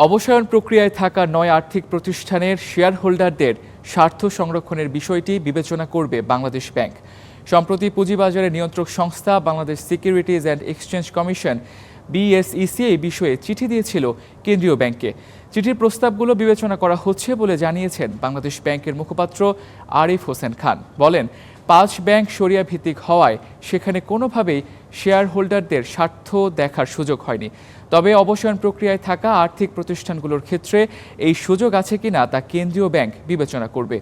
অবসায়ন প্রক্রিয়ায় থাকা ৯ আর্থিক প্রতিষ্ঠানের শেয়ার হোল্ডারদের স্বার্থ সংরক্ষণের বিষয়টি বিবেচনা করবে বাংলাদেশ ব্যাংক। সম্প্রতি পুঁজিবাজারের নিয়ন্ত্রক সংস্থা Bangladesh securities and exchange commission BSEC এই বিষয়ে চিঠি দিয়েছিল কেন্দ্রীয় ব্যাংককে। চিঠির প্রস্তাবগুলো বিবেচনা করা হচ্ছে বলে জানিয়েছেন বাংলাদেশ ব্যাংকের মুখপাত্র আরিফ হোসেন খান। বলেন, ৫ ব্যাংক শরিয়া ভিত্তিক হওয়ায় সেখানে কোনোভাবেই শেয়ার হোল্ডারদের স্বার্থ দেখার সুযোগ হয়নি। তবে অবসায়ন প্রক্রিয়ায় থাকা আর্থিক প্রতিষ্ঠানগুলোর ক্ষেত্রে এই সুযোগ আছে কিনা তা কেন্দ্রীয় ব্যাংক বিবেচনা করবে।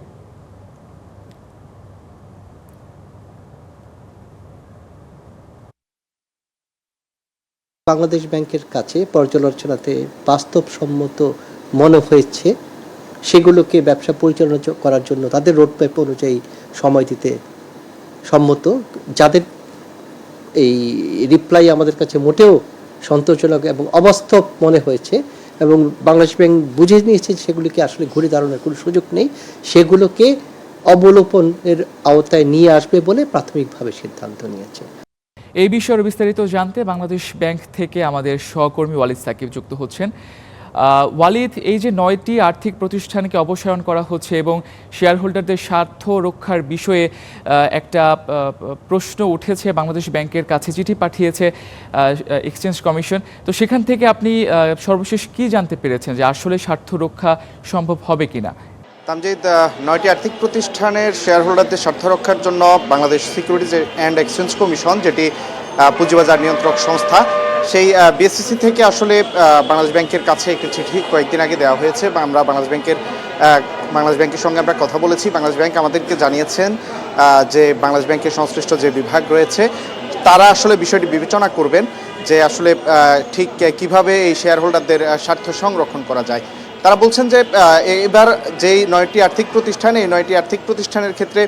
বাংলাদেশ ব্যাংকের কাছে পর্যালোচনাতে বাস্তবসম্মত মনে হয়েছে সেগুলোকে ব্যবসা পরিচালনা করার জন্য তাদের রোডম্যাপ অনুযায়ী সময় দিতে সম্মত। যাদের এই রিপ্লাই আমাদের কাছে মোটেও সন্তোষজনক এবং অবাস্তব মনে হয়েছে এবং বাংলাদেশ ব্যাংক বুঝে নিয়েছে সেগুলিকে আসলে ঘুরে দাঁড়ানোর কোনো সুযোগ নেই, সেগুলোকে অবলোপনের আওতায় নিয়ে আসবে বলে প্রাথমিকভাবে সিদ্ধান্ত নিয়েছে। এই বিষয়ে বিস্তারিত জানতে বাংলাদেশ ব্যাংক থেকে আমাদের সহকর্মী ওয়ালিদ সাকিব যুক্ত হচ্ছেন। ওয়ালিদ, এই যে ৯টি আর্থিক প্রতিষ্ঠানকে অবসায়ন করা হচ্ছে এবং শেয়ার হোল্ডারদের স্বার্থ রক্ষার বিষয়ে একটা প্রশ্ন উঠেছে, বাংলাদেশ ব্যাংকের কাছে চিঠি পাঠিয়েছে এক্সচেঞ্জ কমিশন, তো সেখান থেকে আপনি সর্বশেষ কি জানতে পেরেছেন যে আসলে স্বার্থ রক্ষা সম্ভব হবে কিনা? তামজিদ, ৯টি আর্থিক প্রতিষ্ঠানের শেয়ার হোল্ডারদের স্বার্থ রক্ষার জন্য Bangladesh securities and exchange commission, যেটি পুঁজিবাজার নিয়ন্ত্রক সংস্থা, সেই BSEC থেকে আসলে বাংলাদেশ ব্যাংকের কাছে একটি চিঠি কয়েকদিন আগে দেওয়া হয়েছে। আমরা বাংলাদেশ ব্যাংকের সঙ্গে আমরা কথা বলেছি। বাংলাদেশ ব্যাংক আমাদেরকে জানিয়েছেন যে বাংলাদেশ ব্যাংকের সংশ্লিষ্ট যে বিভাগ রয়েছে তারা আসলে বিষয়টি বিবেচনা করবেন যে আসলে ঠিক কিভাবে এই শেয়ার হোল্ডারদের স্বার্থ সংরক্ষণ করা যায়। তারা বলছেন যে এবার যেই ৯টি আর্থিক প্রতিষ্ঠান, এই ৯টি আর্থিক প্রতিষ্ঠানের ক্ষেত্রে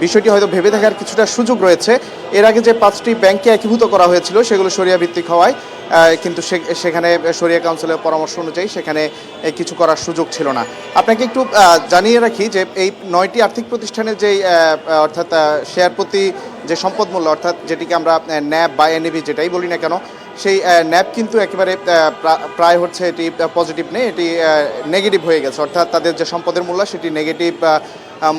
বিষয়টি হয়তো ভেবে দেখার কিছুটা সুযোগ রয়েছে। এর আগে যে ৫টি ব্যাংককে একীভূত করা হয়েছিল সেগুলো শরিয়া ভিত্তিক হওয়ায় কিন্তু সেখানে শরিয়া কাউন্সিলের পরামর্শ অনুযায়ী সেখানে কিছু করার সুযোগ ছিল না। আপনাকে একটু জানিয়ে রাখি যে এই 9টি আর্থিক প্রতিষ্ঠানের যেই অর্থাৎ শেয়ার প্রতি যে সম্পদ মূল্য, অর্থাৎ যেটিকে আমরা NAV বা NAV যেটাই বলি না কেন, সেই NAV কিন্তু একেবারে প্রায় হচ্ছে এটি পজিটিভ নেই, এটি নেগেটিভ হয়ে গেছে। অর্থাৎ তাদের যে সম্পদের মূল্য সেটি নেগেটিভ,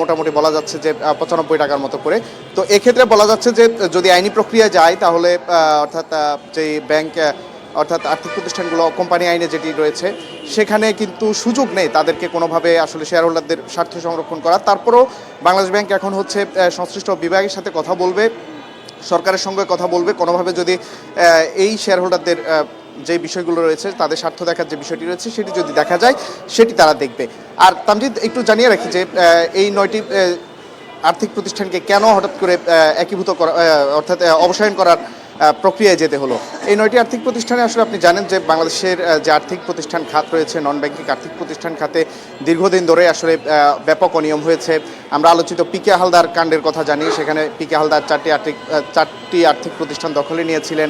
মোটামুটি বলা যাচ্ছে যে ৯৫ টাকার মতো করে। তো এক্ষেত্রে বলা যাচ্ছে যে যদি আইনি প্রক্রিয়া যায় তাহলে অর্থাৎ যেই ব্যাংক অর্থাৎ আর্থিক প্রতিষ্ঠানগুলো কোম্পানি আইনে যেটি রয়েছে সেখানে কিন্তু সুযোগ নেই তাদেরকে কোনোভাবে আসলে শেয়ার হোল্ডারদের স্বার্থ সংরক্ষণ করা। তারপরেও বাংলাদেশ ব্যাংক এখন হচ্ছে সংশ্লিষ্ট বিভাগের সাথে কথা বলবে, সরকারের সঙ্গে কথা বলবে, কোনোভাবে যদি এই শেয়ার হোল্ডারদের যে বিষয়গুলো রয়েছে তাদের স্বার্থ দেখার যে বিষয়টি রয়েছে সেটি যদি দেখা যায় সেটি তারা দেখবে। আর তামজিদ, একটু জানিয়ে রাখি যে এই 9টি আর্থিক প্রতিষ্ঠানকে কেন হঠাৎ করে একীভূত করা অর্থাৎ অবসায়ন করার প্রক্রিয়ায় যেতে হলো। এই 9টি আর্থিক প্রতিষ্ঠানে আসলে আপনি জানেন যে বাংলাদেশের যে আর্থিক প্রতিষ্ঠান খাত রয়েছে, নন ব্যাংকিং আর্থিক প্রতিষ্ঠান খাতে দীর্ঘদিন ধরে আসলে ব্যাপক অনিয়ম হয়েছে। আমরা আলোচিত পিকে হালদার কাণ্ডের কথা জানি। সেখানে পিকে হালদার চারটি আর্থিক প্রতিষ্ঠান দখলে নিয়েছিলেন,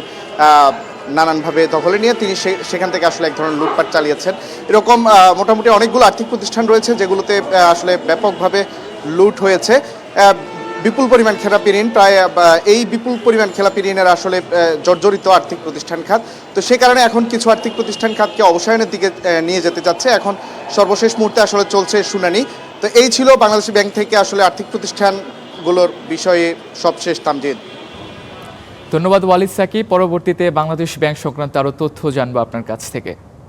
নানানভাবে দখলে নিয়ে তিনি সেখান থেকে আসলে এক ধরনের লুটপাট চালিয়েছেন। এরকম মোটামুটি অনেকগুলো আর্থিক প্রতিষ্ঠান রয়েছে যেগুলোতে আসলে ব্যাপকভাবে লুট হয়েছে। বিপুল পরিমাণ খেলাপি ঋণ, প্রায় এই বিপুল পরিমাণ খেলাপি ঋণের আসলে জর্জরিত আর্থিক প্রতিষ্ঠান খাত। তো সে কারণে এখন কিছু আর্থিক প্রতিষ্ঠান খাতকে অবসায়নের দিকে নিয়ে যেতে যাচ্ছে। এখন সর্বশেষ মুহূর্তে আসলে চলছে শুনানি। তো এই ছিল বাংলাদেশ ব্যাংক থেকে আসলে আর্থিক প্রতিষ্ঠানগুলোর বিষয়ে সবশেষ। তামজিদ, ধন্যবাদ ওয়ালিদ সাকিব। পরবর্তীতে বাংলাদেশ ব্যাংক সংক্রান্ত আরও তথ্য জানবো আপনার কাছ থেকে।